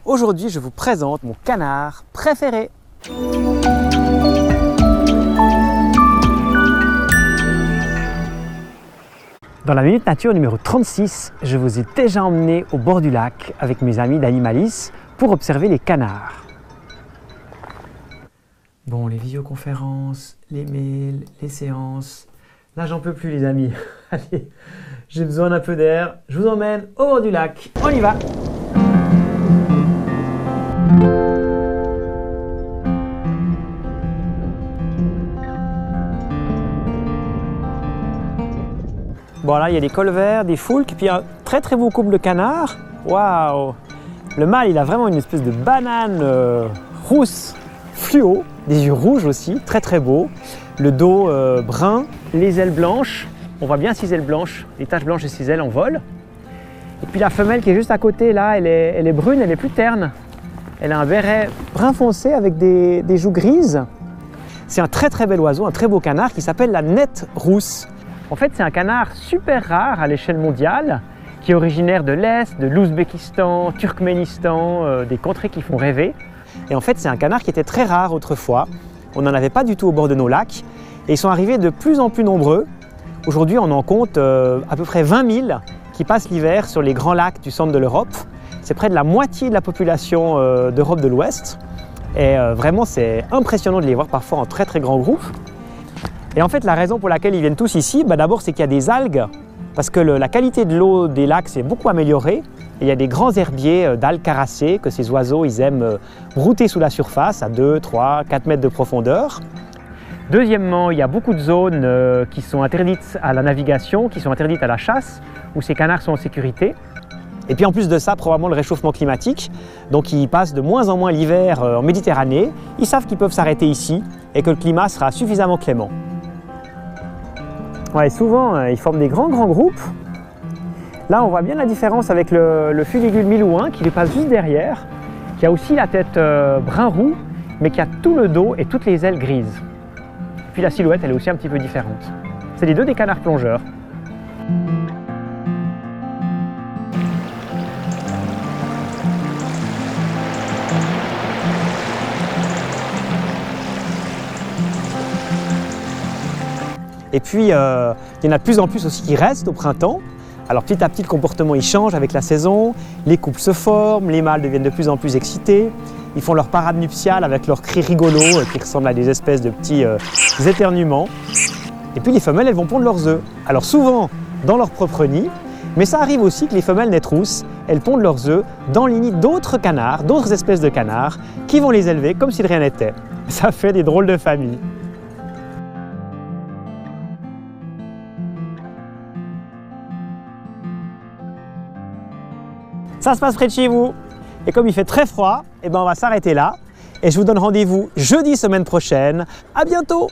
Aujourd'hui, je vous présente mon canard préféré. Dans la Minute Nature numéro 36, je vous ai déjà emmené au bord du lac avec mes amis d'Animalis pour observer les canards. Bon, les visioconférences, les mails, les séances, là j'en peux plus les amis. Allez, j'ai besoin d'un peu d'air, je vous emmène au bord du lac, on y va! Bon là il y a des colverts, des foulques, puis un très beau couple de canards. Waouh! Le mâle il a vraiment une espèce de banane rousse fluo, des yeux rouges aussi, très beau. Le dos brun, les ailes blanches, on voit bien 6 ailes blanches, les taches blanches et 6 ailes en vol. Et puis la femelle qui est juste à côté là, elle est brune, elle est plus terne. Elle a un béret brun foncé avec des joues grises. C'est un très bel oiseau, un très beau canard qui s'appelle la nette rousse. En fait, c'est un canard super rare à l'échelle mondiale, qui est originaire de l'Est, de l'Ouzbékistan, Turkménistan, des contrées qui font rêver. Et en fait, c'est un canard qui était très rare autrefois. On n'en avait pas du tout au bord de nos lacs. Et ils sont arrivés de plus en plus nombreux. Aujourd'hui, on en compte à peu près 20 000 qui passent l'hiver sur les grands lacs du centre de l'Europe. C'est près de la moitié de la population d'Europe de l'Ouest. Et vraiment, c'est impressionnant de les voir parfois en très grands groupes. Et en fait, la raison pour laquelle ils viennent tous ici, d'abord c'est qu'il y a des algues, parce que la qualité de l'eau des lacs s'est beaucoup améliorée. Et il y a des grands herbiers d'algues carassées que ces oiseaux ils aiment brouter sous la surface à 2, 3, 4 mètres de profondeur. Deuxièmement, il y a beaucoup de zones qui sont interdites à la navigation, qui sont interdites à la chasse, où ces canards sont en sécurité. Et puis en plus de ça, probablement le réchauffement climatique. Donc ils passent de moins en moins l'hiver en Méditerranée. Ils savent qu'ils peuvent s'arrêter ici et que le climat sera suffisamment clément. Ouais, souvent, ils forment des grands groupes. Là, on voit bien la différence avec le fuligule milouin qui lui passe juste derrière, qui a aussi la tête brun-roux, mais qui a tout le dos et toutes les ailes grises. Puis la silhouette, elle est aussi un petit peu différente. C'est les deux des canards plongeurs. Et puis, il y en a de plus en plus aussi qui restent au printemps. Alors petit à petit, le comportement il change avec la saison, les couples se forment, les mâles deviennent de plus en plus excités. Ils font leur parade nuptiale avec leurs cris rigolos qui ressemblent à des espèces de petits éternuements. Et puis les femelles, elles vont pondre leurs œufs. Alors souvent dans leur propre nid, mais ça arrive aussi que les femelles nettes rousses, elles pondent leurs œufs dans les nids d'autres canards, d'autres espèces de canards, qui vont les élever comme si de rien n'était. Ça fait des drôles de familles. Ça se passe près de chez vous. Et comme il fait très froid, on va s'arrêter là. Et je vous donne rendez-vous jeudi semaine prochaine. À bientôt!